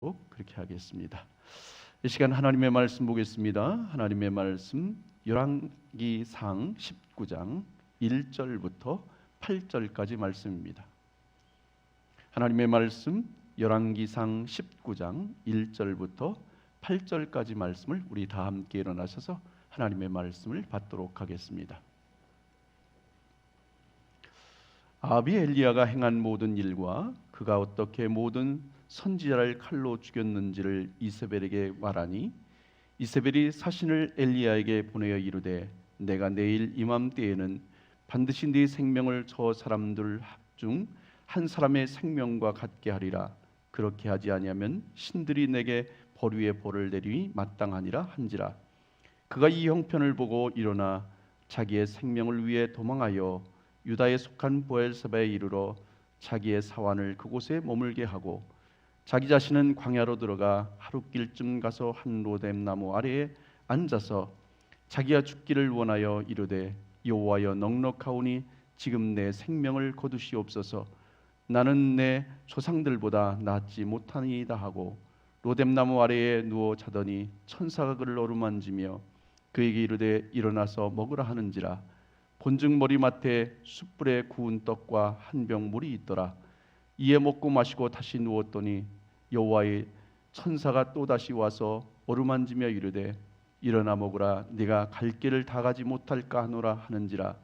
그렇게 하겠습니다. 이 시간 하나님의 말씀 보겠습니다. 하나님의 말씀 열왕기상 19장 1절부터 8절까지 말씀입니다. 하나님의 말씀 열왕기상 19장 1절부터 8절까지 말씀을 우리 다 함께 일어나셔서 하나님의 말씀을 받도록 하겠습니다. 아합이 엘리야가 행한 모든 일과 그가 어떻게 모든 선지자를 칼로 죽였는지를 이세벨에게 말하니 이세벨이 사신을 엘리야에게 보내어 이르되 내가 내일 이맘때에는 반드시 네 생명을 저 사람들 중 한 사람의 생명과 같게 하리라. 그렇게 하지 아니하면 신들이 내게 벌 위에 벌을 내리니 마땅하니라 한지라. 그가 이 형편을 보고 일어나 자기의 생명을 위해 도망하여 유다에 속한 브엘세바에 이르러 자기의 사환을 그곳에 머물게 하고 자기 자신은 광야로 들어가 하룻길쯤 가서 한 로뎀 나무 아래에 앉아서 자기가 죽기를 원하여 이르되 여호와여 넉넉하오니 지금 내 생명을 거두시옵소서. 나는 내 조상들보다 낫지 못하니이다 하고 로뎀 나무 아래에 누워 자더니 천사가 그를 어루만지며 그에게 이르되 일어나서 먹으라 하는지라. 본즉 머리맡에 숯불에 구운 떡과 한 병 물이 있더라. 이에 먹고 마시고 다시 누웠더니 여호와의 천사가 또다시 와서 어루만지며 이르되 일어나 먹으라. 네가 갈 길을 다 가지 못할까 하노라 하는지라.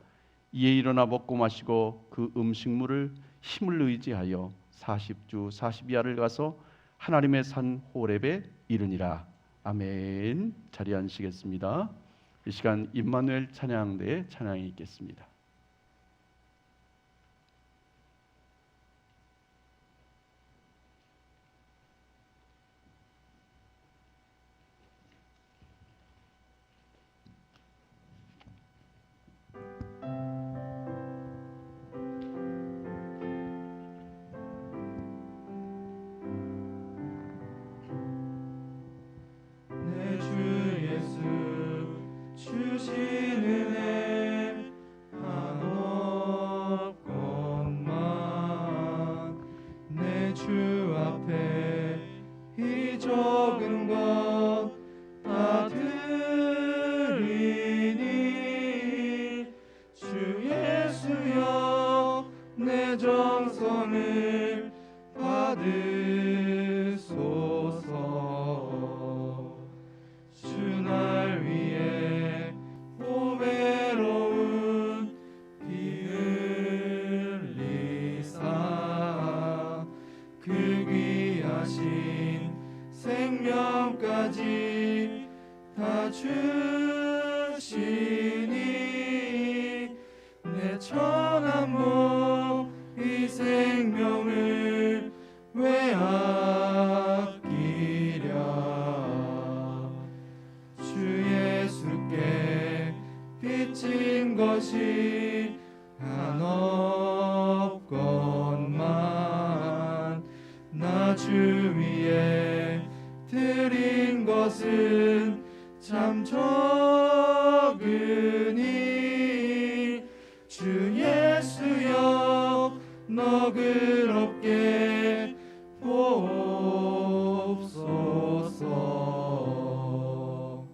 이에 일어나 먹고 마시고 그 음식물을 힘을 의지하여 40주 40야를 가서 하나님의 산 호렙에 이르니라. 아멘. 자리에 앉으시겠습니다. 이 시간 임마누엘 찬양대의 찬양이 있겠습니다. 내 주 예수 주신 은혜 한없건만 내 주 앞에 이 적은 것 다 드리니 주 예수여 내 정성을 받으소서. 주 날 위해 보배로운 피 흘리사 그 귀하신 생명까지 다 주시니 내 천한 몸 이 생명을 왜 아끼랴. 주 예수께 비친 것이 한없건만 나 주 위에 드린 것은 참 적으니 주 예수여 너그럽게 보옵소서.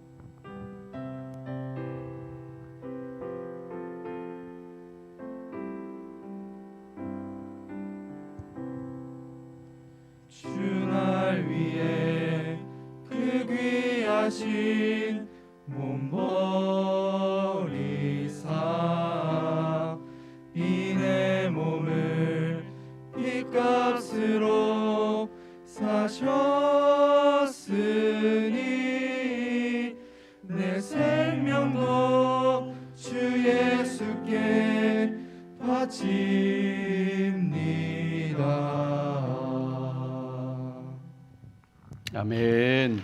주 날 위해 그 귀하신 몸 버리사 이 내 몸을 핏값으로 사셨으니 내 생명도 주 예수께 바칩니다. 아멘.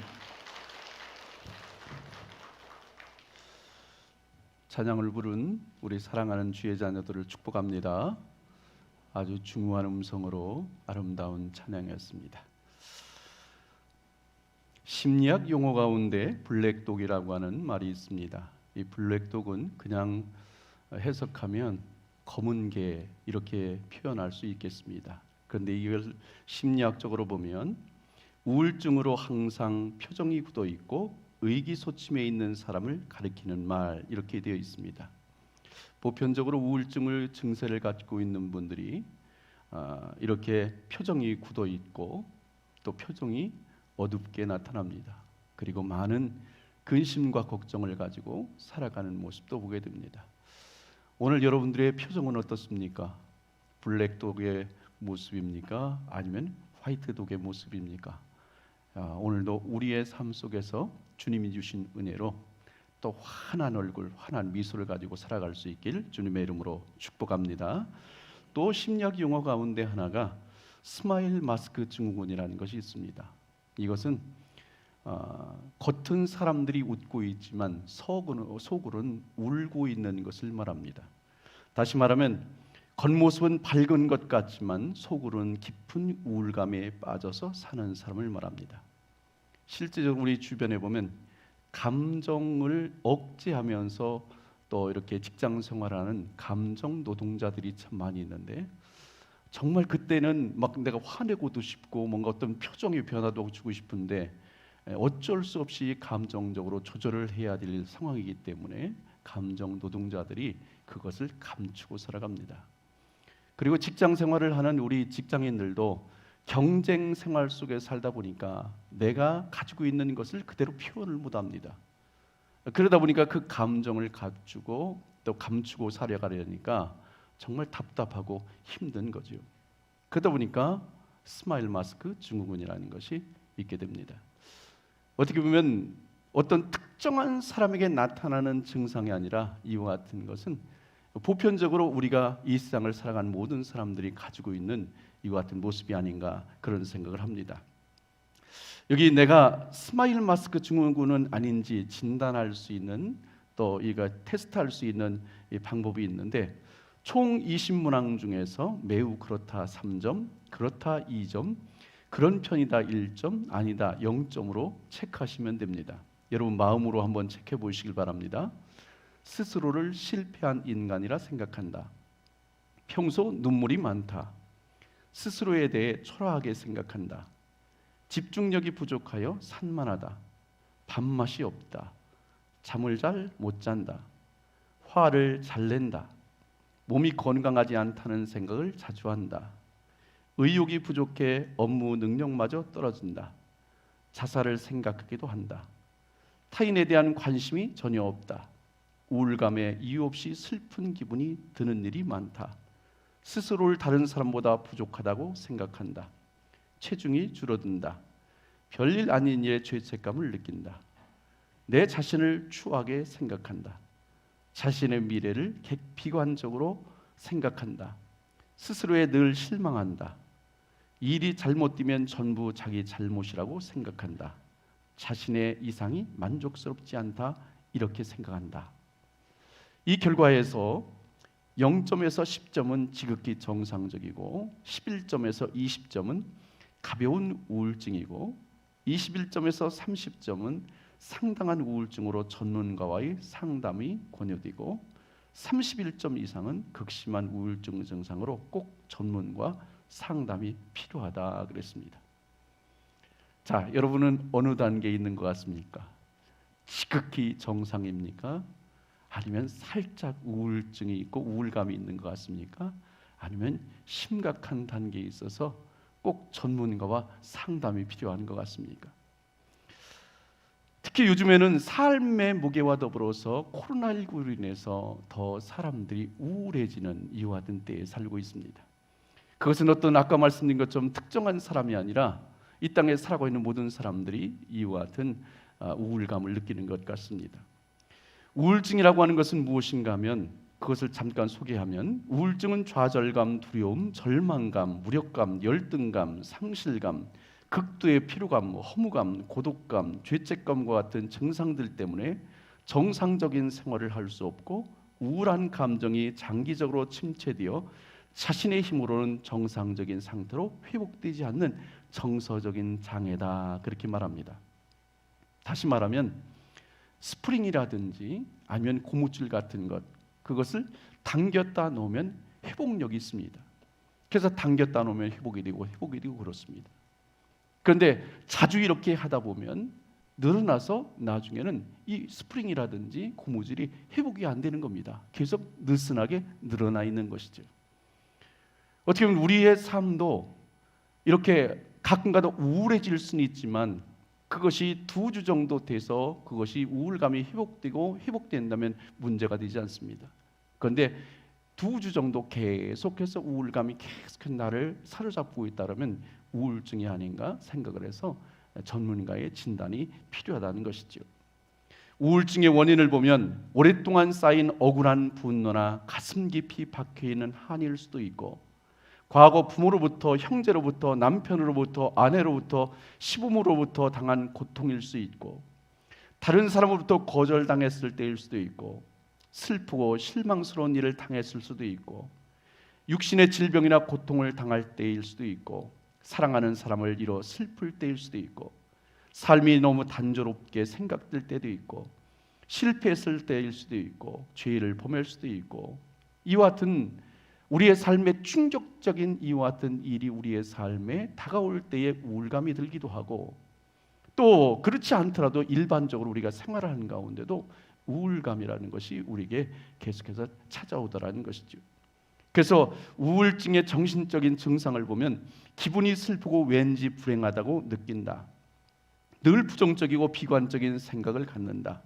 찬양을 부른 우리 사랑하는 주의 자녀들을 축복합니다. 아주 중후한 음성으로 아름다운 찬양이었습니다. 심리학 용어 가운데 블랙독이라고 하는 말이 있습니다. 이 블랙독은 그냥 해석하면 검은 개 이렇게 표현할 수 있겠습니다. 그런데 이걸 심리학적으로 보면 우울증으로 항상 표정이 굳어 있고 의기소침해 있는 사람을 가리키는 말 이렇게 되어 있습니다. 보편적으로 우울증을 증세를 갖고 있는 분들이 이렇게 표정이 굳어 있고 또 표정이 어둡게 나타납니다. 그리고 많은 근심과 걱정을 가지고 살아가는 모습도 보게 됩니다. 오늘 여러분들의 표정은 어떻습니까? 블랙독의 모습입니까? 아니면 화이트독의 모습입니까? 오늘도 우리의 삶 속에서 주님이 주신 은혜로 또 환한 얼굴, 환한 미소를 가지고 살아갈 수 있길 주님의 이름으로 축복합니다. 또 심리학 용어 가운데 하나가 스마일 마스크 증후군이라는 것이 있습니다. 이것은 겉은 사람들이 웃고 있지만 속으로는 울고 있는 것을 말합니다. 다시 말하면 겉모습은 밝은 것 같지만 속으로는 깊은 우울감에 빠져서 사는 사람을 말합니다. 실제적으로 우리 주변에 보면 감정을 억제하면서 또 이렇게 직장 생활하는 감정 노동자들이 참 많이 있는데, 정말 그때는 막 내가 화내고도 싶고 뭔가 어떤 표정의 변화도 주고 싶은데 어쩔 수 없이 감정적으로 조절을 해야 될 상황이기 때문에 감정 노동자들이 그것을 감추고 살아갑니다. 그리고 직장 생활을 하는 우리 직장인들도 경쟁 생활 속에 살다 보니까 내가 가지고 있는 것을 그대로 표현을 못합니다. 그러다 보니까 그 감정을 감추고 또 감추고 살아가려니까 정말 답답하고 힘든 거죠. 그러다 보니까 스마일 마스크 증후군이라는 것이 있게 됩니다. 어떻게 보면 어떤 특정한 사람에게 나타나는 증상이 아니라 이와 같은 것은 보편적으로 우리가 이 세상을 살아가는 모든 사람들이 가지고 있는 이와 같은 모습이 아닌가 그런 생각을 합니다. 여기 내가 스마일 마스크 증후군은 아닌지 진단할 수 있는 또 이가 테스트할 수 있는 이 방법이 있는데 총 20문항 중에서 매우 그렇다 3점, 그렇다 2점, 그런 편이다 1점, 아니다 0점으로 체크하시면 됩니다. 여러분 마음으로 한번 체크해 보시길 바랍니다. 스스로를 실패한 인간이라 생각한다. 평소 눈물이 많다. 스스로에 대해 초라하게 생각한다. 집중력이 부족하여 산만하다. 밥맛이 없다. 잠을 잘 못 잔다. 화를 잘 낸다. 몸이 건강하지 않다는 생각을 자주 한다. 의욕이 부족해 업무 능력마저 떨어진다. 자살을 생각하기도 한다. 타인에 대한 관심이 전혀 없다. 우울감에 이유 없이 슬픈 기분이 드는 일이 많다. 스스로를 다른 사람보다 부족하다고 생각한다. 체중이 줄어든다. 별일 아닌 일에 죄책감을 느낀다. 내 자신을 추하게 생각한다. 자신의 미래를 비관적으로 생각한다. 스스로에 늘 실망한다. 일이 잘못되면 전부 자기 잘못이라고 생각한다. 자신의 이상이 만족스럽지 않다. 이렇게 생각한다. 이 결과에서 0점에서 10점은 지극히 정상적이고 11점에서 20점은 가벼운 우울증이고 21점에서 30점은 상당한 우울증으로 전문가와의 상담이 권유되고 31점 이상은 극심한 우울증 증상으로 꼭 전문가 상담이 필요하다 그랬습니다. 자, 여러분은 어느 단계에 있는 것 같습니까? 지극히 정상입니까? 아니면 살짝 우울증이 있고 우울감이 있는 것 같습니까? 아니면 심각한 단계에 있어서 꼭 전문가와 상담이 필요한 것 같습니까? 특히 요즘에는 삶의 무게와 더불어서 코로나19로 인해서 더 사람들이 우울해지는 이와 같은 때에 살고 있습니다. 그것은 어떤 아까 말씀드린 것처럼 특정한 사람이 아니라 이 땅에 살아가고 있는 모든 사람들이 이와 같은 우울감을 느끼는 것 같습니다. 우울증이라고 하는 것은 무엇인가 하면 그것을 잠깐 소개하면 우울증은 좌절감, 두려움, 절망감, 무력감, 열등감, 상실감, 극도의 피로감, 허무감, 고독감, 죄책감과 같은 증상들 때문에 정상적인 생활을 할 수 없고 우울한 감정이 장기적으로 침체되어 자신의 힘으로는 정상적인 상태로 회복되지 않는 정서적인 장애다 그렇게 말합니다. 다시 말하면 스프링이라든지 아니면 고무줄 같은 것 그것을 당겼다 놓으면 회복력이 있습니다. 그래서 당겼다 놓으면 회복이 되고 그렇습니다. 그런데 자주 이렇게 하다 보면 늘어나서 나중에는 이 스프링이라든지 고무줄이 회복이 안 되는 겁니다. 계속 느슨하게 늘어나 있는 것이죠. 어떻게 보면 우리의 삶도 이렇게 가끔가다 우울해질 수는 있지만 그것이 2주 정도 돼서 그것이 우울감이 회복되고 회복된다면 문제가 되지 않습니다. 그런데 2주 정도 계속해서 우울감이 계속 나를 사로잡고 있다면 우울증이 아닌가 생각을 해서 전문가의 진단이 필요하다는 것이죠. 우울증의 원인을 보면 오랫동안 쌓인 억울한 분노나 가슴 깊이 박혀있는 한일 수도 있고, 과거 부모로부터, 형제로부터, 남편으로부터, 아내로부터, 시부모로부터 당한 고통일 수 있고, 다른 사람으로부터 거절당했을 때일 수도 있고, 슬프고 실망스러운 일을 당했을 수도 있고, 육신의 질병이나 고통을 당할 때일 수도 있고, 사랑하는 사람을 잃어 슬플 때일 수도 있고, 삶이 너무 단조롭게 생각될 때도 있고, 실패했을 때일 수도 있고, 죄를 범할 수도 있고, 이와 같은 우리의 삶에 충격적인 이와 같은 일이 우리의 삶에 다가올 때에 우울감이 들기도 하고, 또 그렇지 않더라도 일반적으로 우리가 생활하는 가운데도 우울감이라는 것이 우리에게 계속해서 찾아오더라는 것이죠. 그래서 우울증의 정신적인 증상을 보면 기분이 슬프고 왠지 불행하다고 느낀다, 늘 부정적이고 비관적인 생각을 갖는다,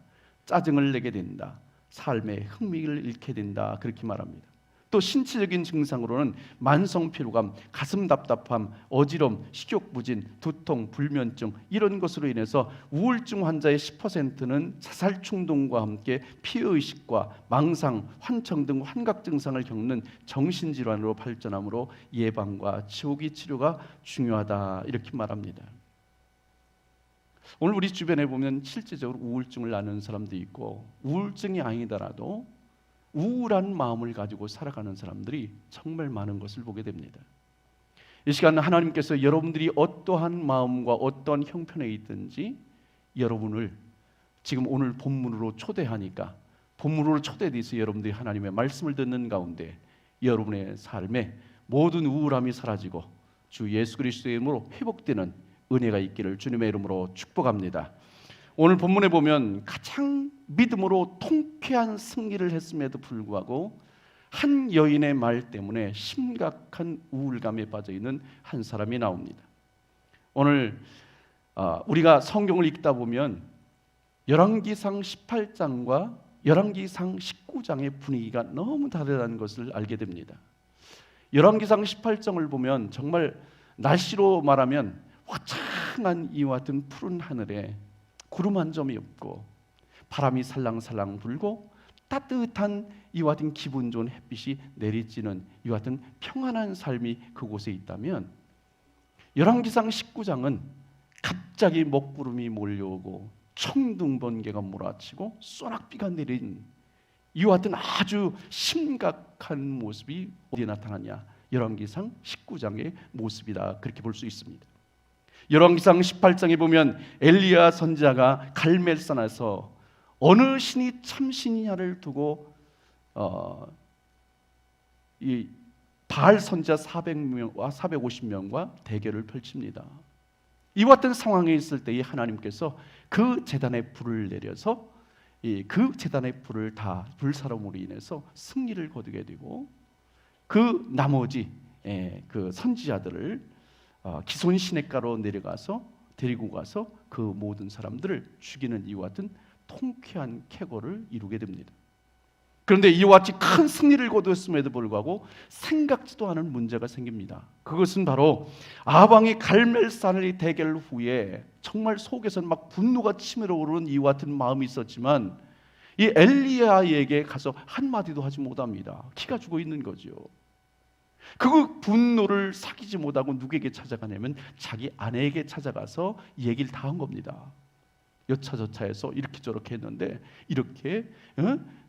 짜증을 내게 된다, 삶에 흥미를 잃게 된다, 그렇게 말합니다. 또 신체적인 증상으로는 만성 피로감, 가슴 답답함, 어지럼, 식욕부진, 두통, 불면증, 이런 것으로 인해서 우울증 환자의 10%는 자살 충동과 함께 피해의식과 망상, 환청 등 환각 증상을 겪는 정신질환으로 발전하므로 예방과 치료기 치료가 중요하다, 이렇게 말합니다. 오늘 우리 주변에 보면 실제적으로 우울증을 앓는 사람도 있고, 우울증이 아니더라도 우울한 마음을 가지고 살아가는 사람들이 정말 많은 것을 보게 됩니다. 이 시간 하나님께서 여러분들이 어떠한 마음과 어떠한 형편에 있든지 여러분을 지금 오늘 본문으로 초대하니까, 본문으로 초대돼서 여러분들이 하나님의 말씀을 듣는 가운데 여러분의 삶에 모든 우울함이 사라지고 주 예수 그리스도의 이름으로 회복되는 은혜가 있기를 주님의 이름으로 축복합니다. 오늘 본문에 보면 가장 믿음으로 통쾌한 승리를 했음에도 불구하고 한 여인의 말 때문에 심각한 우울감에 빠져있는 한 사람이 나옵니다. 오늘 우리가 성경을 읽다 보면 열왕기상 18장과 열왕기상 19장의 분위기가 너무 다르다는 것을 알게 됩니다. 열왕기상 18장을 보면 정말 날씨로 말하면 화창한 이와 같은 푸른 하늘에 구름 한 점이 없고 바람이 살랑살랑 불고 따뜻한 이와 같은 기분 좋은 햇빛이 내리쬐는 이와 같은 평안한 삶이 그곳에 있다면, 열왕기상 19장은 갑자기 먹구름이 몰려오고 청둥번개가 몰아치고 소낙비가 내린 이와 같은 아주 심각한 모습이 어디에 나타나냐, 열왕기상 19장의 모습이다, 그렇게 볼 수 있습니다. 열왕기상 18장에 보면 엘리야 선지자가 갈멜산에서 어느 신이 참신이냐를 두고 이 바알 선지자 400명과 450명과 대결을 펼칩니다. 이와 같은 상황에 있을 때에 하나님께서 그 제단에 불을 내려서 그 제단의 불을 다 불사름으로 인해서 승리를 거두게 되고, 그 나머지 그 선지자들을 기손 시냇가로 내려가서 데리고 가서 그 모든 사람들을 죽이는 이와 같은 통쾌한 쾌거를 이루게 됩니다. 그런데 이와 같이 큰 승리를 거두었음에도 불구하고 생각지도 않은 문제가 생깁니다. 그것은 바로 아방이 갈멜산의 대결 후에 정말 속에서는 막 분노가 치밀어 오르는 이와 같은 마음이 있었지만 이 엘리야에게 가서 한마디도 하지 못합니다. 기가 죽어 있는 거죠. 그 분노를 사귀지 못하고 누구에게 찾아가냐면 자기 아내에게 찾아가서 얘기를 다 한 겁니다. 여차저차해서 이렇게 저렇게 했는데 이렇게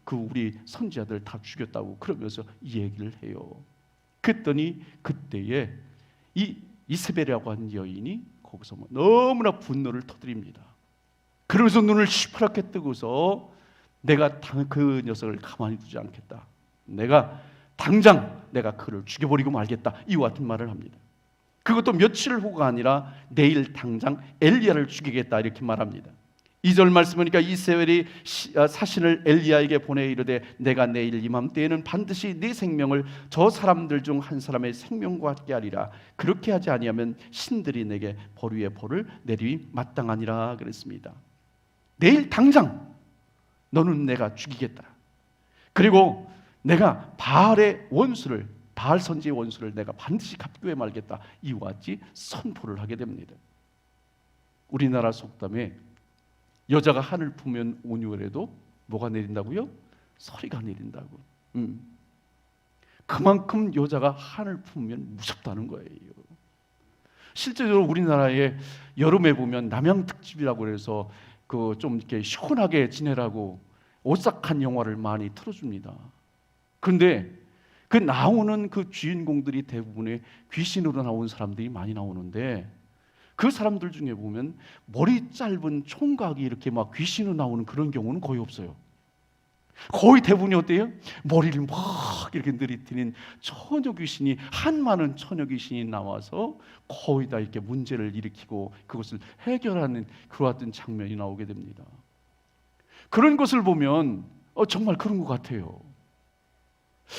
그 우리 선지자들 다 죽였다고 그러면서 이 얘기를 해요. 그랬더니 그때에 이 이세벨이라고 하는 여인이 거기서 너무나 분노를 터뜨립니다. 그러면서 눈을 시퍼렇게 뜨고서 내가 그 녀석을 가만히 두지 않겠다, 내가 당장 내가 그를 죽여버리고 말겠다, 이와 같은 말을 합니다. 그것도 며칠 후가 아니라 내일 당장 엘리야를 죽이겠다 이렇게 말합니다. 2절 말씀 보니까 이세벨이 사신을 엘리야에게 보내 이르되 내가 내일 이맘때에는 반드시 네 생명을 저 사람들 중 한 사람의 생명과 같게 하리라. 그렇게 하지 아니하면 신들이 내게 벌 위에 벌을 내리기 마땅하니라 그랬습니다. 내일 당장 너는 내가 죽이겠다. 그리고 내가 바알의 원수를, 바알 선지의 원수를 내가 반드시 갚게 말겠다. 이와 같이 선포를 하게 됩니다. 우리나라 속담에 여자가 한을 품으면 온유해도 뭐가 내린다고요? 서리가 내린다고. 그만큼 여자가 한을 품으면 무섭다는 거예요. 실제로 우리나라에 여름에 보면 남양특집이라고 해서 그 좀 이렇게 시원하게 지내라고 오싹한 영화를 많이 틀어줍니다. 그런데 그 나오는 그 주인공들이 대부분의 귀신으로 나온 사람들이 많이 나오는데 그 사람들 중에 보면 머리 짧은 총각이 이렇게 막 귀신으로 나오는 그런 경우는 거의 없어요. 거의 대부분이 어때요? 머리를 막 이렇게 들이대는 처녀 귀신이, 한 많은 처녀 귀신이 나와서 거의 다 이렇게 문제를 일으키고 그것을 해결하는 그와 같은 장면이 나오게 됩니다. 그런 것을 보면 정말 그런 것 같아요.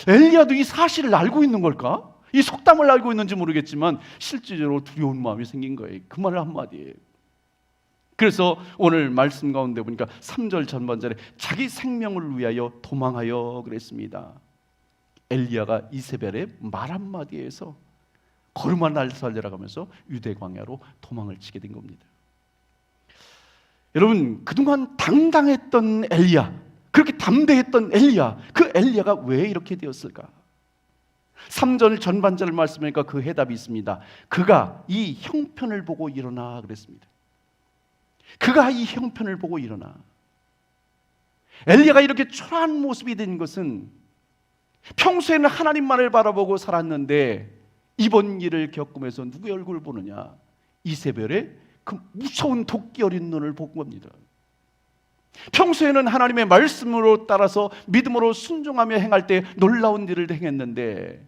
엘리야도 이 사실을 알고 있는 걸까? 이 속담을 알고 있는지 모르겠지만 실질적으로 두려운 마음이 생긴 거예요. 그 말 한마디에. 그래서 오늘 말씀 가운데 보니까 3절 전반절에 자기 생명을 위하여 도망하여 그랬습니다. 엘리야가 이세벨의 말 한마디에서 걸음아 날 살려라 가면서 유대 광야로 도망을 치게 된 겁니다. 여러분, 그동안 당당했던 엘리야, 그렇게 담대했던 엘리야, 그 엘리야가 왜 이렇게 되었을까? 3절 전반절을 말씀하니까 그 해답이 있습니다. 그가 이 형편을 보고 일어나 그랬습니다. 그가 이 형편을 보고 일어나. 엘리야가 이렇게 초라한 모습이 된 것은 평소에는 하나님만을 바라보고 살았는데 이번 일을 겪으면서 누구의 얼굴을 보느냐? 이세벨의 그 무서운 도끼 어린 눈을 본 겁니다. 평소에는 하나님의 말씀으로 따라서 믿음으로 순종하며 행할 때 놀라운 일을 행했는데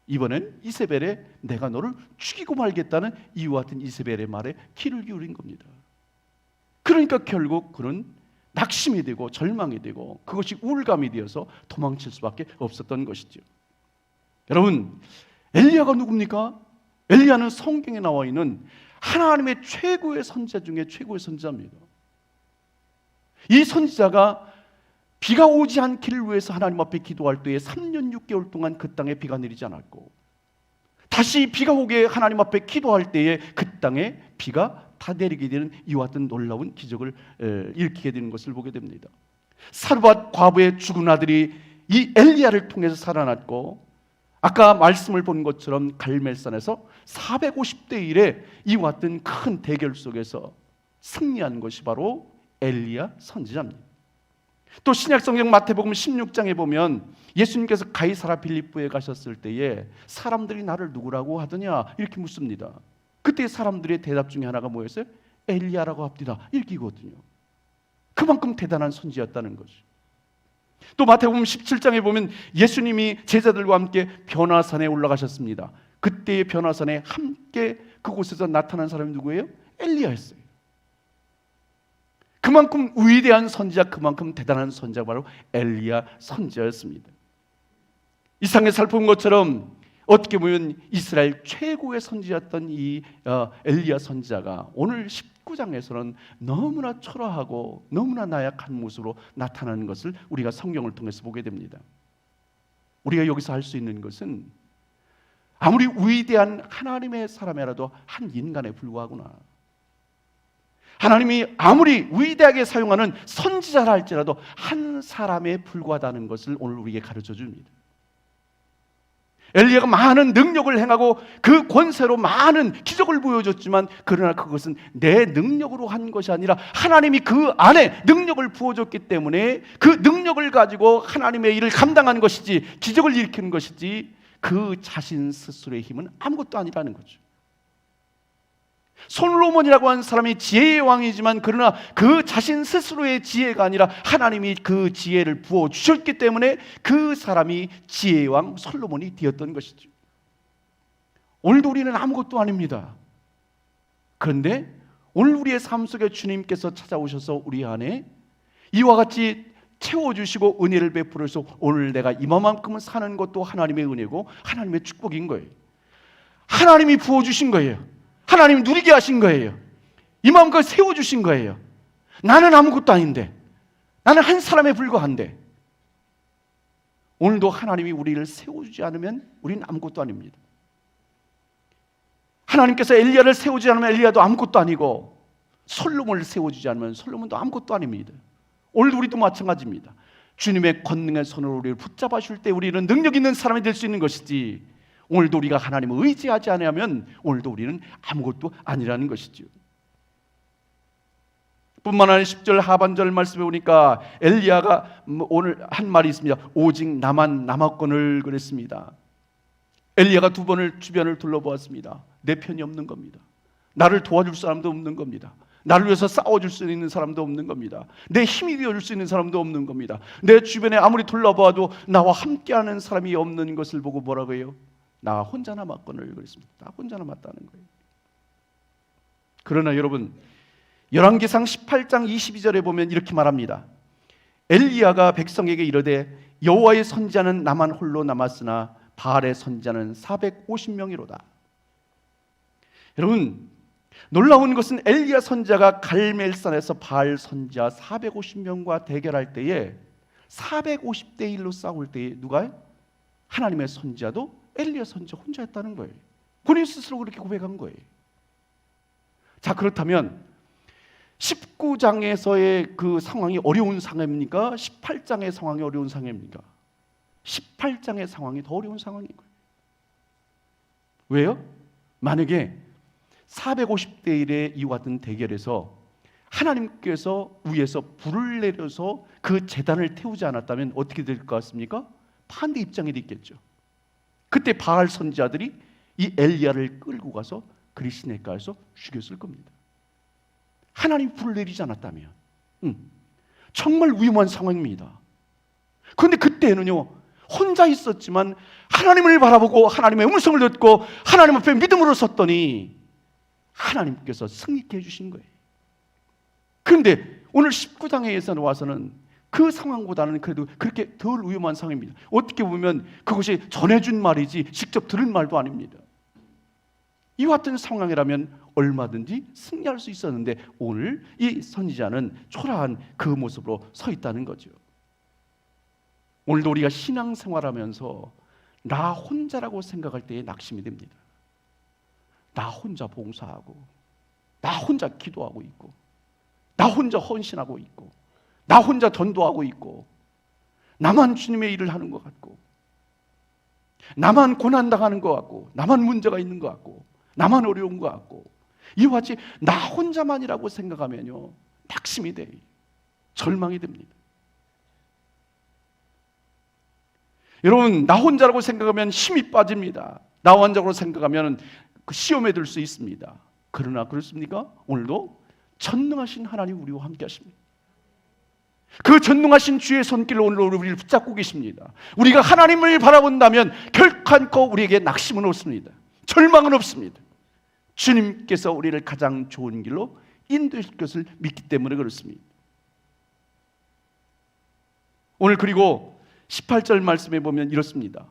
이번엔 이세벨의 내가 너를 죽이고 말겠다는 이와 같은 이세벨의 말에 귀를 기울인 겁니다. 그러니까 결국 그는 낙심이 되고 절망이 되고 그것이 우울감이 되어서 도망칠 수밖에 없었던 것이죠. 여러분, 엘리야가 누굽니까? 엘리야는 성경에 나와 있는 하나님의 최고의 선지자 중에 최고의 선지자입니다. 이 선지자가 비가 오지 않기를 위해서 하나님 앞에 기도할 때에 3년 6개월 동안 그 땅에 비가 내리지 않았고 다시 비가 오게 하나님 앞에 기도할 때에 그 땅에 비가 다 내리게 되는 이와 같은 놀라운 기적을 일으키게 되는 것을 보게 됩니다. 사르밧 과부의 죽은 아들이 이 엘리야를 통해서 살아났고 아까 말씀을 본 것처럼 갈멜산에서 450대 1의 이와 같은 큰 대결 속에서 승리한 것이 바로 엘리야 선지자입니다. 또 신약성경 마태복음 16장에 보면 예수님께서 가이사라 빌립보에 가셨을 때에 사람들이 나를 누구라고 하더냐 이렇게 묻습니다. 그때 사람들의 대답 중에 하나가 뭐였어요? 엘리야라고 합니다. 이렇게거든요. 그만큼 대단한 선지였다는 거죠. 또 마태복음 17장에 보면 예수님이 제자들과 함께 변화산에 올라가셨습니다. 그때의 변화산에 함께 그곳에서 나타난 사람이 누구예요? 엘리야였어요. 그만큼 위대한 선지자, 그만큼 대단한 선지자가 바로 엘리야 선지자였습니다. 이 상에 살펴본 것처럼 어떻게 보면 이스라엘 최고의 선지자였던 이 엘리야 선지자가 오늘 19장에서는 너무나 초라하고 너무나 나약한 모습으로 나타나는 것을 우리가 성경을 통해서 보게 됩니다. 우리가 여기서 할 수 있는 것은 아무리 위대한 하나님의 사람이라도 한 인간에 불과하구나. 하나님이 아무리 위대하게 사용하는 선지자라 할지라도 한 사람에 불과하다는 것을 오늘 우리에게 가르쳐 줍니다. 엘리야가 많은 능력을 행하고 그 권세로 많은 기적을 보여줬지만 그러나 그것은 내 능력으로 한 것이 아니라 하나님이 그 안에 능력을 부어줬기 때문에 그 능력을 가지고 하나님의 일을 감당하는 것이지 기적을 일으키는 것이지 그 자신 스스로의 힘은 아무것도 아니라는 거죠. 솔로몬이라고 하는 사람이 지혜의 왕이지만 그러나 그 자신 스스로의 지혜가 아니라 하나님이 그 지혜를 부어주셨기 때문에 그 사람이 지혜의 왕 솔로몬이 되었던 것이죠. 오늘도 우리는 아무것도 아닙니다. 그런데 오늘 우리의 삶 속에 주님께서 찾아오셔서 우리 안에 이와 같이 채워주시고 은혜를 베풀어서 오늘 내가 이만큼은 사는 것도 하나님의 은혜고 하나님의 축복인 거예요. 하나님이 부어주신 거예요. 하나님이 누리게 하신 거예요. 이만큼 세워주신 거예요. 나는 아무것도 아닌데, 나는 한 사람에 불과한데, 오늘도 하나님이 우리를 세워주지 않으면 우리는 아무것도 아닙니다. 하나님께서 엘리야를 세우지 않으면 엘리야도 아무것도 아니고, 솔로몬을 세워주지 않으면 솔로몬도 아무것도 아닙니다. 오늘도 우리도 마찬가지입니다. 주님의 권능의 손으로 우리를 붙잡아 줄 때 우리는 능력 있는 사람이 될 수 있는 것이지, 오늘도 우리가 하나님을 의지하지 않으면 오늘도 우리는 아무것도 아니라는 것이죠. 뿐만 아니라 10절 하반절 말씀에 보니까 엘리야가 오늘 한 말이 있습니다. 오직 나만 남았거늘 그랬습니다. 엘리야가 두 번을 주변을 둘러보았습니다. 내 편이 없는 겁니다. 나를 도와줄 사람도 없는 겁니다. 나를 위해서 싸워줄 수 있는 사람도 없는 겁니다. 내 힘이 되어줄 수 있는 사람도 없는 겁니다. 내 주변에 아무리 둘러봐도 나와 함께하는 사람이 없는 것을 보고 뭐라고 해요? 나 혼자 남았거늘 그랬습니다. 나 혼자 남았다는 거예요. 그러나 여러분, 열왕기상 18장 22절에 보면 이렇게 말합니다. 엘리야가 백성에게 이르되 여호와의 선지자는 나만 홀로 남았으나 바알의 선지자는 450명이로다. 여러분, 놀라운 것은 엘리야 선지자가 갈멜산에서 바알 선지자 450명과 대결할 때에 450대 1로 싸울 때에 누가? 하나님의 선지자도 엘리야 선지자 혼자 했다는 거예요. 본인 스스로 그렇게 고백한 거예요. 자, 그렇다면 19장에서의 그 상황이 어려운 상황입니까? 18장의 상황이 어려운 상황입니까? 18장의 상황이 더 어려운 상황인 거예요. 왜요? 만약에 450대 1의 이와 같은 대결에서 하나님께서 위에서 불을 내려서 그 제단을 태우지 않았다면 어떻게 될 것 같습니까? 반대 입장이 있겠죠. 그때 바알 선지자들이 이 엘리야를 끌고 가서 그리스네가에서 죽였을 겁니다. 하나님이 불을 내리지 않았다면 정말 위험한 상황입니다. 그런데 그때는요, 혼자 있었지만 하나님을 바라보고 하나님의 음성을 듣고 하나님 앞에 믿음으로 섰더니 하나님께서 승리케 해주신 거예요. 그런데 오늘 19장에 와서는 그 상황보다는 그래도 그렇게 덜 위험한 상황입니다. 어떻게 보면 그것이 전해준 말이지 직접 들은 말도 아닙니다. 이와 같은 상황이라면 얼마든지 승리할 수 있었는데 오늘 이 선지자는 초라한 그 모습으로 서 있다는 거죠. 오늘도 우리가 신앙생활하면서 나 혼자라고 생각할 때에 낙심이 됩니다. 나 혼자 봉사하고, 나 혼자 기도하고 있고, 나 혼자 헌신하고 있고, 나 혼자 전도하고 있고, 나만 주님의 일을 하는 것 같고, 나만 고난당하는 것 같고, 나만 문제가 있는 것 같고, 나만 어려운 것 같고, 이와 같이 나 혼자만이라고 생각하면요, 낙심이 돼요. 절망이 됩니다. 여러분, 나 혼자라고 생각하면 힘이 빠집니다. 나 혼자라고 생각하면 그 시험에 들 수 있습니다. 그러나 그렇습니까? 오늘도 전능하신 하나님 우리와 함께 하십니다. 그 전능하신 주의 손길로 오늘 우리를 붙잡고 계십니다. 우리가 하나님을 바라본다면 결코 우리에게 낙심은 없습니다. 절망은 없습니다. 주님께서 우리를 가장 좋은 길로 인도하실 것을 믿기 때문에 그렇습니다. 오늘 그리고 18절 말씀에 보면 이렇습니다.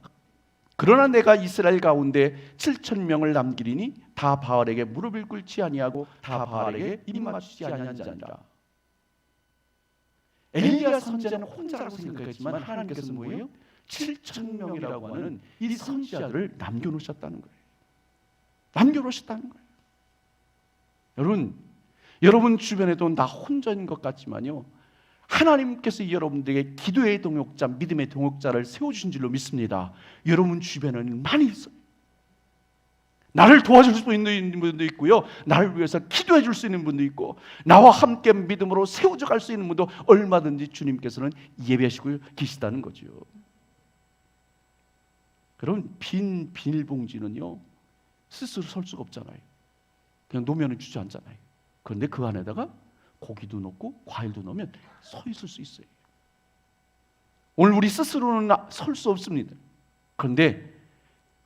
그러나 내가 이스라엘 가운데 7,000명을 남기리니 다 바알에게 무릎을 꿇지 아니하고 다 바알에게 입 맞추지 아니한 자니라. 엘리야 선지자는 혼자라고 생각했지만 하나님께서는 뭐예요? 7,000명이라고 하는 이 선지자들을 남겨놓으셨다는 거예요. 남겨놓으셨다는 거예요. 여러분 주변에도 나 혼자인 것 같지만요, 하나님께서 여러분들에게 기도의 동역자, 믿음의 동역자를 세워주신 줄로 믿습니다. 여러분 주변에는 많이 있어요. 나를 도와줄 수 있는 분도 있고요, 나를 위해서 기도해 줄 수 있는 분도 있고, 나와 함께 믿음으로 세워져 갈 수 있는 분도 얼마든지 주님께서는 예배하시고 계시다는 거죠. 그럼 빈 비닐봉지는요, 스스로 설 수가 없잖아요. 그냥 놓으면 주저앉잖아요. 그런데 그 안에다가 고기도 넣고 과일도 넣으면 서 있을 수 있어요. 오늘 우리 스스로는 설 수 없습니다. 그런데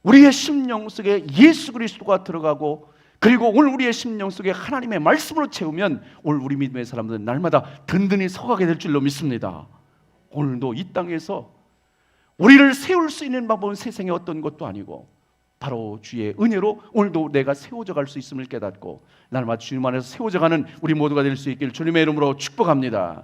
우리의 심령 속에 예수 그리스도가 들어가고, 그리고 오늘 우리의 심령 속에 하나님의 말씀으로 채우면 오늘 우리 믿음의 사람들은 날마다 든든히 서가게 될 줄로 믿습니다. 오늘도 이 땅에서 우리를 세울 수 있는 방법은 세상의 어떤 것도 아니고 바로 주의 은혜로 오늘도 내가 세워져 갈 수 있음을 깨닫고 날마다 주님 안에서 세워져 가는 우리 모두가 될 수 있길 주님의 이름으로 축복합니다.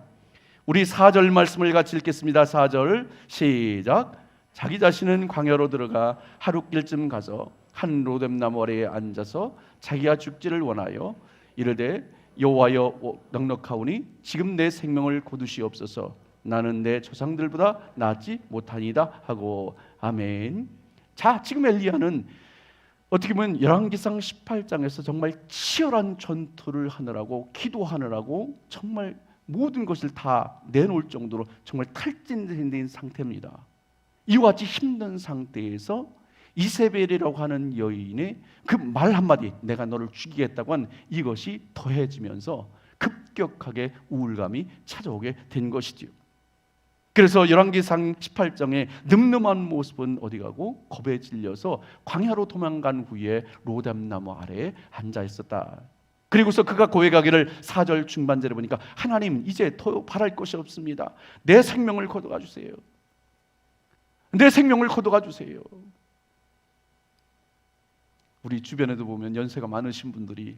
우리 4절 말씀을 같이 읽겠습니다. 4절 시작. 자기 자신은 광야로 들어가 하룻길쯤 가서 한 로뎀나무 아래에 앉아서 자기가 죽지를 원하여 이르되 여호와여 넉넉하오니 지금 내 생명을 거두시옵소서. 나는 내 조상들보다 낫지 못하니이다 하고. 아멘. 자, 지금 엘리야는 어떻게 보면 열왕기상 18장에서 정말 치열한 전투를 하느라고 기도하느라고 정말 모든 것을 다 내놓을 정도로 정말 탈진된 상태입니다. 이와 같이 힘든 상태에서 이세벨이라고 하는 여인의 그 말 한마디, 내가 너를 죽이겠다고 한 이것이 더해지면서 급격하게 우울감이 찾아오게 된 것이지요. 그래서 열왕기상 18장의 늠름한 모습은 어디 가고 겁에 질려서 광야로 도망간 후에 로뎀나무 아래에 앉아 있었다. 그리고서 그가 고백하기를 4절 중반절에 보니까 하나님 이제 더 바랄 것이 없습니다. 내 생명을 거둬가 주세요. 내 생명을 거둬가 주세요. 우리 주변에도 보면 연세가 많으신 분들이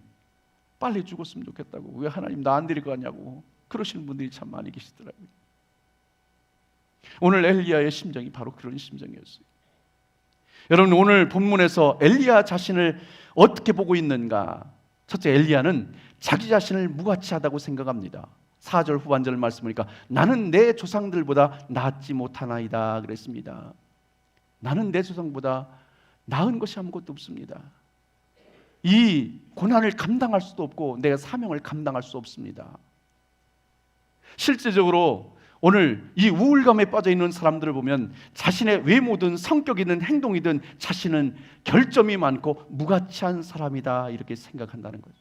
빨리 죽었으면 좋겠다고, 왜 하나님 나 안 데리고 가냐고 그러시는 분들이 참 많이 계시더라고요. 오늘 엘리야의 심정이 바로 그런 심정이었어요. 여러분, 오늘 본문에서 엘리야 자신을 어떻게 보고 있는가? 첫째, 엘리야는 자기 자신을 무가치하다고 생각합니다. 4절 후반절 말씀 보니까 나는 내 조상들보다 낫지 못하나이다 그랬습니다. 나는 내 조상보다 나은 것이 아무것도 없습니다. 이 고난을 감당할 수도 없고 내가 사명을 감당할 수 없습니다. 실제적으로 오늘 이 우울감에 빠져 있는 사람들을 보면 자신의 외모든 성격이든 행동이든 자신은 결점이 많고 무가치한 사람이다 이렇게 생각한다는 거죠.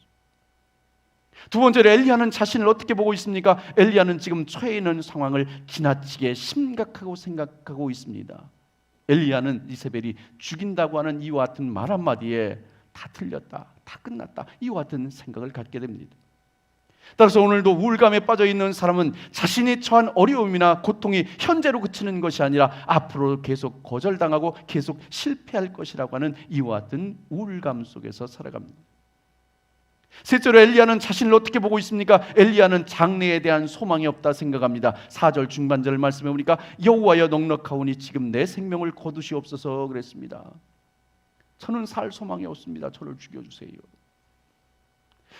두 번째로 엘리야는 자신을 어떻게 보고 있습니까? 엘리야는 지금 처해 있는 상황을 지나치게 심각하고 생각하고 있습니다. 엘리야는 이세벨이 죽인다고 하는 이와 같은 말 한마디에 다 틀렸다, 다 끝났다 이와 같은 생각을 갖게 됩니다. 따라서 오늘도 우울감에 빠져 있는 사람은 자신이 처한 어려움이나 고통이 현재로 그치는 것이 아니라 앞으로 계속 거절당하고 계속 실패할 것이라고 하는 이와 같은 우울감 속에서 살아갑니다. 셋째로 엘리야는 자신을 어떻게 보고 있습니까? 엘리야는 장래에 대한 소망이 없다 생각합니다. 4절 중반절 말씀해 보니까 여호와여 넉넉하오니 지금 내 생명을 거두시옵소서 그랬습니다. 저는 살 소망이 없습니다. 저를 죽여주세요.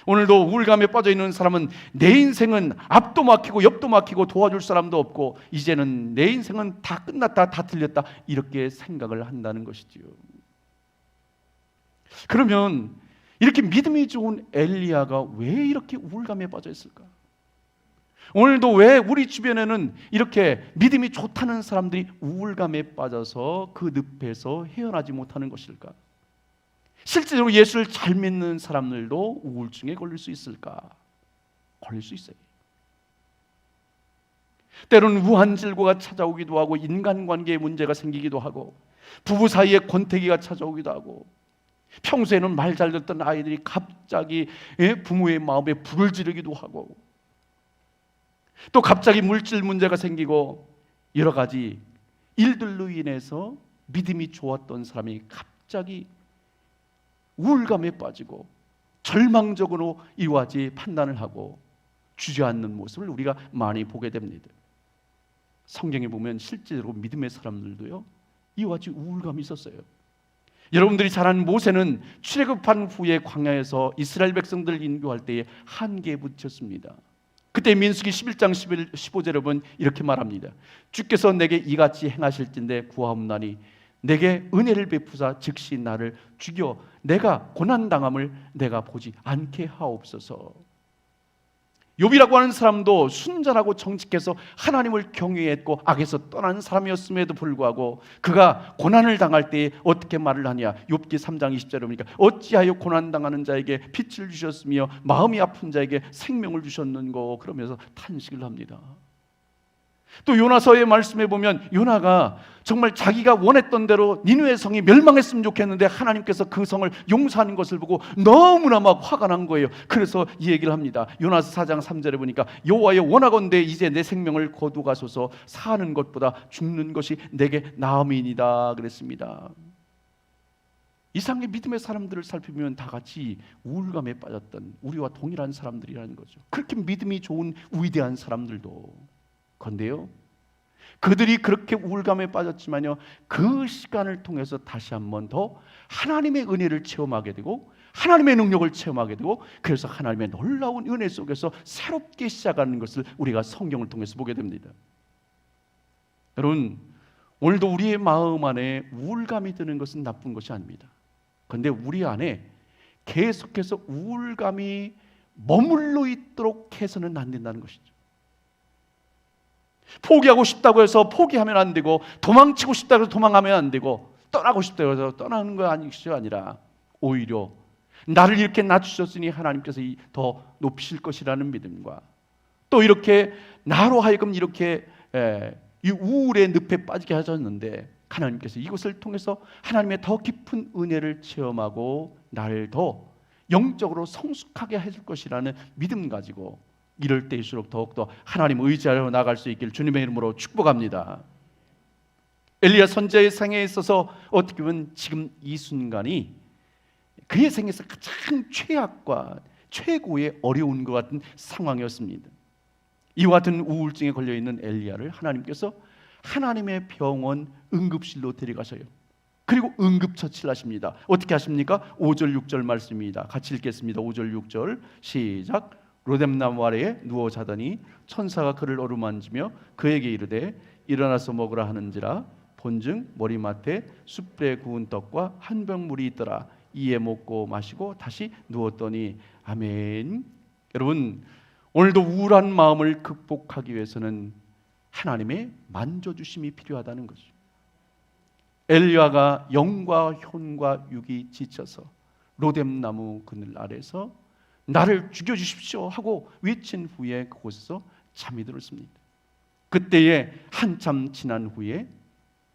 오늘도 우울감에 빠져 있는 사람은 내 인생은 앞도 막히고 옆도 막히고 도와줄 사람도 없고 이제는 내 인생은 다 끝났다, 다 틀렸다 이렇게 생각을 한다는 것이지요. 그러면 이렇게 믿음이 좋은 엘리야가 왜 이렇게 우울감에 빠져 있을까? 오늘도 왜 우리 주변에는 이렇게 믿음이 좋다는 사람들이 우울감에 빠져서 그 늪에서 헤어나지 못하는 것일까? 실제로 예수를 잘 믿는 사람들도 우울증에 걸릴 수 있을까? 걸릴 수 있어요. 때로는 우한질고가 찾아오기도 하고 인간관계에 문제가 생기기도 하고 부부 사이에 권태기가 찾아오기도 하고 평소에는 말 잘 듣던 아이들이 갑자기 부모의 마음에 불을 지르기도 하고 또 갑자기 물질 문제가 생기고 여러 가지 일들로 인해서 믿음이 좋았던 사람이 갑자기 우울감에 빠지고 절망적으로 이와 같이 판단을 하고 주저앉는 모습을 우리가 많이 보게 됩니다. 성경에 보면 실제로 믿음의 사람들도요 이와 같이 우울감이 있었어요. 여러분들이 잘 아는 모세는 출애굽한 후에 광야에서 이스라엘 백성들을 인도할 때에 한계에 부딪혔습니다. 그때 민수기 11장 15절에 보면 이렇게 말합니다. 주께서 내게 이같이 행하실진대 구하옵나니 내게 은혜를 베푸사 즉시 나를 죽여 내가 고난당함을 내가 보지 않게 하옵소서. 욥이라고 하는 사람도 순전하고 정직해서 하나님을 경외했고 악에서 떠난 사람이었음에도 불구하고 그가 고난을 당할 때에 어떻게 말을 하냐. 욥기 3장 20절에 보니까 어찌하여 고난당하는 자에게 빛을 주셨으며 마음이 아픈 자에게 생명을 주셨는고 그러면서 탄식을 합니다. 또 요나서의 말씀에 보면 요나가 정말 자기가 원했던 대로 니느웨 성이 멸망했으면 좋겠는데 하나님께서 그 성을 용서하는 것을 보고 너무나 막 화가 난 거예요. 그래서 이 얘기를 합니다. 요나서 4장 3절에 보니까 여호와여 원하건대 이제 내 생명을 거두가소서 사는 것보다 죽는 것이 내게 나음이니이다 그랬습니다. 이상의 믿음의 사람들을 살피면 다 같이 우울감에 빠졌던 우리와 동일한 사람들이라는 거죠. 그렇게 믿음이 좋은 위대한 사람들도 건데요, 그들이 그렇게 우울감에 빠졌지만요, 그 시간을 통해서 다시 한번 더 하나님의 은혜를 체험하게 되고 하나님의 능력을 체험하게 되고, 그래서 하나님의 놀라운 은혜 속에서 새롭게 시작하는 것을 우리가 성경을 통해서 보게 됩니다. 여러분, 오늘도 우리의 마음 안에 우울감이 드는 것은 나쁜 것이 아닙니다. 그런데 우리 안에 계속해서 우울감이 머물러 있도록 해서는 안 된다는 것이죠. 포기하고 싶다고 해서 포기하면 안 되고, 도망치고 싶다고 해서 도망하면 안 되고, 떠나고 싶다고 해서 떠나는 거 아니라 오히려 나를 이렇게 낮추셨으니 하나님께서 더 높이실 것이라는 믿음과, 또 이렇게 나로 하여금 이렇게 이 우울의 늪에 빠지게 하셨는데 하나님께서 이것을 통해서 하나님의 더 깊은 은혜를 체험하고 나를 더 영적으로 성숙하게 해줄 것이라는 믿음 가지고 이럴 때일수록 더욱더 하나님 의지하여 나갈 수 있길 주님의 이름으로 축복합니다. 엘리야 선지자의 생애에 있어서 어떻게 보면 지금 이 순간이 그의 생에서 가장 최악과 최고의 어려운 것 같은 상황이었습니다. 이와 같은 우울증에 걸려있는 엘리야를 하나님께서 하나님의 병원 응급실로 데려가셔요. 그리고 응급처치를 하십니다. 어떻게 하십니까? 5절 6절 말씀입니다. 같이 읽겠습니다. 5절 6절 시작. 로뎀나무 아래에 누워 자더니 천사가 그를 어루만지며 그에게 이르되 일어나서 먹으라 하는지라 본즉 머리맡에 숯불에 구운 떡과 한 병 물이 있더라. 이에 먹고 마시고 다시 누웠더니 아멘. 여러분, 오늘도 우울한 마음을 극복하기 위해서는 하나님의 만져주심이 필요하다는 거죠. 엘리야가 영과 혼과 육이 지쳐서 로뎀나무 그늘 아래서 나를 죽여주십시오 하고 외친 후에 그곳에서 잠이 들었습니다. 그때에 한참 지난 후에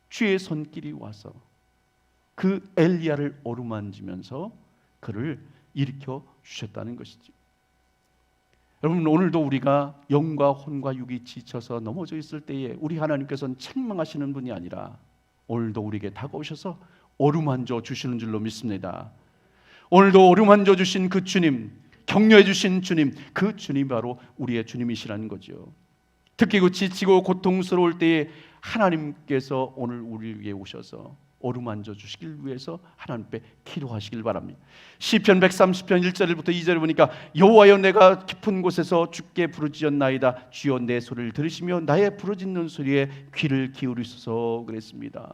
주의 손길이 와서 그 엘리야를 어루만지면서 그를 일으켜 주셨다는 것이죠. 여러분, 오늘도 우리가 영과 혼과 육이 지쳐서 넘어져 있을 때에 우리 하나님께서는 책망하시는 분이 아니라 오늘도 우리에게 다가오셔서 어루만져 주시는 줄로 믿습니다. 오늘도 어루만져 주신 그 주님, 격려해 주신 주님, 그 주님이 바로 우리의 주님이시라는 거죠. 특히 그 지치고 고통스러울 때에 하나님께서 오늘 우리에게 오셔서 어루만져 주시길 위해서 하나님께 기도하시길 바랍니다. 시편 130편 1절부터 2절을 보니까 여호와여 내가 깊은 곳에서 주께 부르짖었나이다. 주여 내 소리를 들으시며 나의 부르짖는 소리에 귀를 기울이소서 그랬습니다.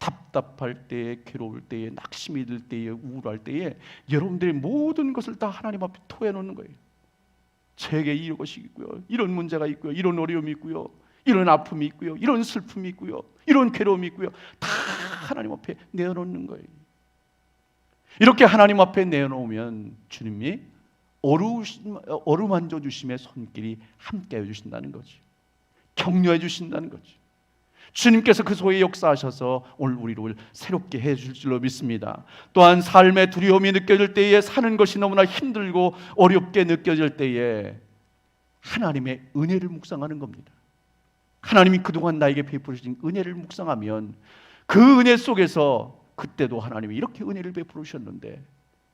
답답할 때에, 괴로울 때에, 낙심이 들 때에, 우울할 때에 여러분들의 모든 것을 다 하나님 앞에 토해놓는 거예요. 제게 이것이 있고요, 이런 문제가 있고요, 이런 어려움이 있고요, 이런 아픔이 있고요, 이런 슬픔이 있고요, 이런 괴로움이 있고요, 다 하나님 앞에 내어놓는 거예요. 이렇게 하나님 앞에 내어놓으면 주님이 어루만져 주심의 손길이 함께 해주신다는 거죠. 격려해 주신다는 거죠. 주님께서 그 속에 역사하셔서 오늘 우리를 새롭게 해줄 줄로 믿습니다. 또한 삶의 두려움이 느껴질 때에, 사는 것이 너무나 힘들고 어렵게 느껴질 때에 하나님의 은혜를 묵상하는 겁니다. 하나님이 그동안 나에게 베푸신 은혜를 묵상하면 그 은혜 속에서 그때도 하나님이 이렇게 은혜를 베풀어 주셨는데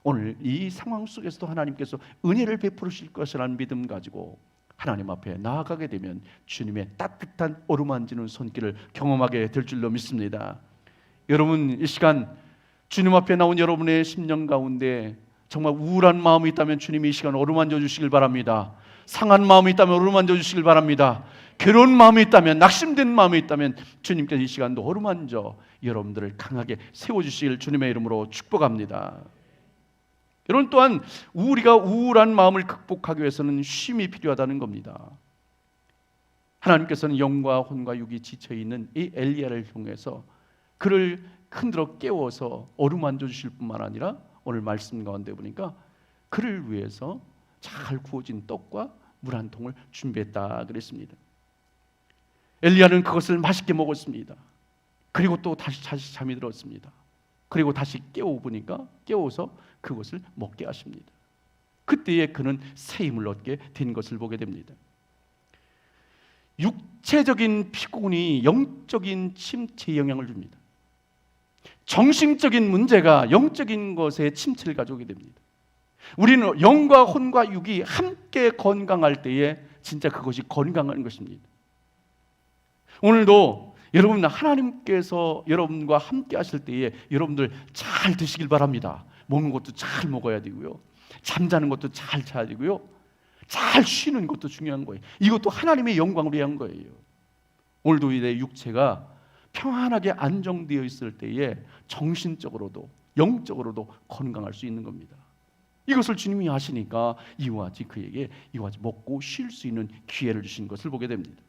오늘 이 상황 속에서도 하나님께서 은혜를 베풀으실 것이라는 믿음 가지고 하나님 앞에 나아가게 되면 주님의 따뜻한 어루만지는 손길을 경험하게 될 줄로 믿습니다. 여러분, 이 시간 주님 앞에 나온 여러분의 심령 가운데 정말 우울한 마음이 있다면 주님이 이 시간 어루만져 주시길 바랍니다. 상한 마음이 있다면 어루만져 주시길 바랍니다. 괴로운 마음이 있다면, 낙심된 마음이 있다면 주님께서 이 시간도 어루만져 여러분들을 강하게 세워주시길 주님의 이름으로 축복합니다. 여러분, 또한 우리가 우울한 마음을 극복하기 위해서는 쉼이 필요하다는 겁니다. 하나님께서는 영과 혼과 육이 지쳐있는 이 엘리야를 통해서 그를 흔들어 깨워서 어루만져 주실 뿐만 아니라 오늘 말씀 가운데 보니까 그를 위해서 잘 구워진 떡과 물 한 통을 준비했다 그랬습니다. 엘리야는 그것을 맛있게 먹었습니다. 그리고 또 다시 잠이 들었습니다. 그리고 다시 깨워서 그것을 먹게 하십니다. 그때에 그는 새 힘을 얻게 된 것을 보게 됩니다. 육체적인 피곤이 영적인 침체에 영향을 줍니다. 정신적인 문제가 영적인 것에 침체를 가져오게 됩니다. 우리는 영과 혼과 육이 함께 건강할 때에 진짜 그것이 건강한 것입니다. 오늘도 여러분, 하나님께서 여러분과 함께 하실 때에 여러분들 잘 드시길 바랍니다. 먹는 것도 잘 먹어야 되고요, 잠자는 것도 잘 자야 되고요, 잘 쉬는 것도 중요한 거예요. 이것도 하나님의 영광을 위한 거예요. 오늘도 내 육체가 평안하게 안정되어 있을 때에 정신적으로도 영적으로도 건강할 수 있는 겁니다. 이것을 주님이 하시니까 이와 같이 그에게 이와 같이 먹고 쉴 수 있는 기회를 주신 것을 보게 됩니다.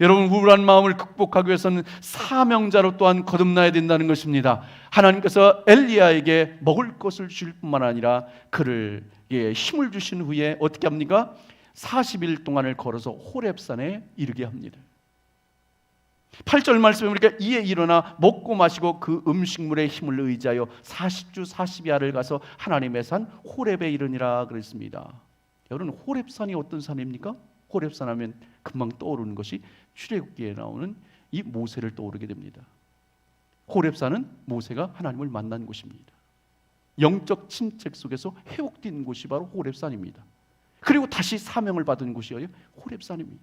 여러분, 우울한 마음을 극복하기 위해서는 사명자로 또한 거듭나야 된다는 것입니다. 하나님께서 엘리야에게 먹을 것을 주실 뿐만 아니라 그를 힘을 주신 후에 어떻게 합니까? 40일 동안을 걸어서 호렙산에 이르게 합니다. 8절 말씀에 보니까 이에 일어나 먹고 마시고 그 음식물의 힘을 의지하여 40주 40야를 가서 하나님의 산 호렙에 이르니라 그랬습니다. 여러분, 호렙산이 어떤 산입니까? 호렙산 하면 금방 떠오르는 것이 출애굽기에 나오는 이 모세를 떠오르게 됩니다. 호렙산은 모세가 하나님을 만난 곳입니다. 영적 침체 속에서 회복된 곳이 바로 호렙산입니다. 그리고 다시 사명을 받은 곳이 호렙산입니다.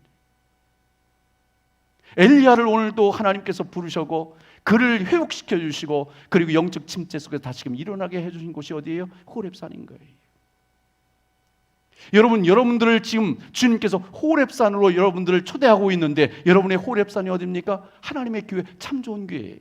엘리야를 오늘도 하나님께서 부르셔고 그를 회복시켜 주시고 그리고 영적 침체 속에서 다시금 일어나게 해주신 곳이 어디예요? 호렙산인 거예요. 여러분들을 지금 주님께서 호렙산으로 여러분들을 초대하고 있는데, 여러분의 호렙산이 어디입니까? 하나님의 교회, 참 좋은 교회예요.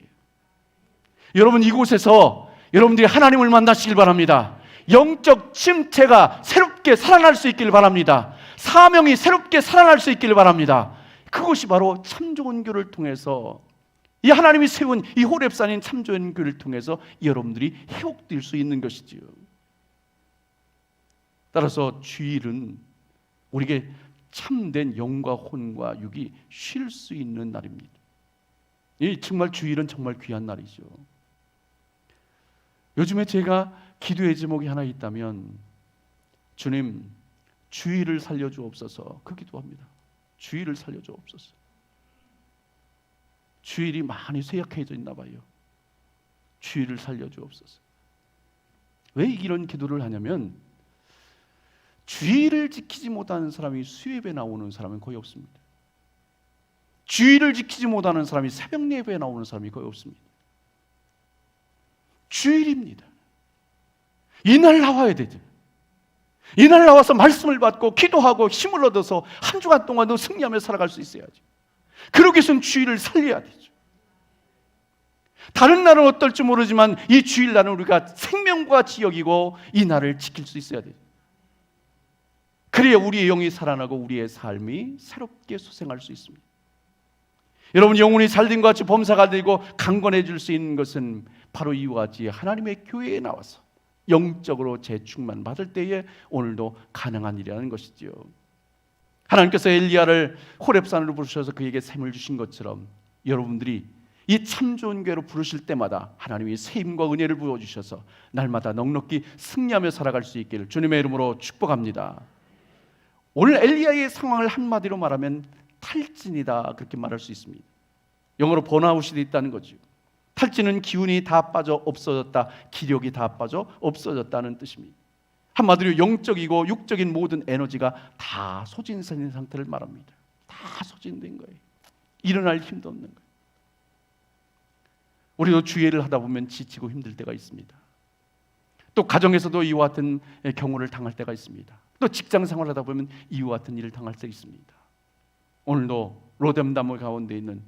여러분, 이곳에서 여러분들이 하나님을 만나시길 바랍니다. 영적 침체가 새롭게 살아날 수 있기를 바랍니다. 사명이 새롭게 살아날 수 있기를 바랍니다. 그것이 바로 참 좋은 교를 통해서, 이 하나님이 세운 이 호렙산인 참 좋은 교를 통해서 여러분들이 회복될 수 있는 것이지요. 따라서 주일은 우리에게 참된 영과 혼과 육이 쉴 수 있는 날입니다. 이 정말 주일은 정말 귀한 날이죠. 요즘에 제가 기도의 제목이 하나 있다면, 주님, 주일을 살려주옵소서, 그 기도합니다. 주일을 살려주옵소서. 주일이 많이 쇠약해져 있나 봐요. 주일을 살려주옵소서. 왜 이런 기도를 하냐면, 주일을 지키지 못하는 사람이 수예배 나오는 사람은 거의 없습니다. 주일을 지키지 못하는 사람이 새벽 예배에 나오는 사람이 거의 없습니다. 주일입니다. 이날 나와야 되죠. 이날 나와서 말씀을 받고 기도하고 힘을 얻어서 한 주간 동안도 승리하며 살아갈 수 있어야죠. 그러기 위해서는 주일을 살려야 되죠. 다른 날은 어떨지 모르지만 이 주일날은 우리가 생명과 같이 여기고 이 날을 지킬 수 있어야 돼요. 그래야 우리의 영이 살아나고 우리의 삶이 새롭게 소생할 수 있습니다. 여러분, 영혼이 살림과 같이 범사가 되고 강건해질 수 있는 것은 바로 이와 같이 하나님의 교회에 나와서 영적으로 재충만 받을 때에 오늘도 가능한 일이라는 것이지요. 하나님께서 엘리야를 호렙산으로 부르셔서 그에게 샘을 주신 것처럼 여러분들이 이 참 좋은 교회로 부르실 때마다 하나님이 새 힘과 은혜를 부어주셔서 날마다 넉넉히 승리하며 살아갈 수 있기를 주님의 이름으로 축복합니다. 오늘 엘리야의 상황을 한마디로 말하면 탈진이다, 그렇게 말할 수 있습니다. 영어로 번아웃이 있다는 거죠. 탈진은 기운이 다 빠져 없어졌다, 기력이 다 빠져 없어졌다는 뜻입니다. 한마디로 영적이고 육적인 모든 에너지가 다 소진된 상태를 말합니다. 다 소진된 거예요. 일어날 힘도 없는 거예요. 우리도 주일을 하다 보면 지치고 힘들 때가 있습니다. 또 가정에서도 이와 같은 경우를 당할 때가 있습니다. 또 직장 생활을 하다 보면 이와 같은 일을 당할 때 있습니다. 오늘도 로뎀나무 가운데 있는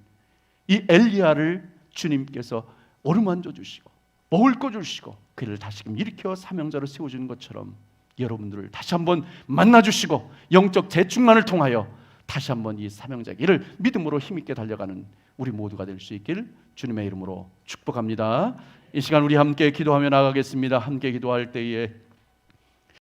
이 엘리야를 주님께서 어루만져 주시고 먹을 거 주시고 그를 다시금 일으켜 사명자로 세워주는 것처럼 여러분들을 다시 한번 만나주시고 영적 재충만을 통하여 다시 한번 이 사명자의 길을 믿음으로 힘있게 달려가는 우리 모두가 될 수 있기를 주님의 이름으로 축복합니다. 이 시간 우리 함께 기도하며 나가겠습니다. 함께 기도할 때에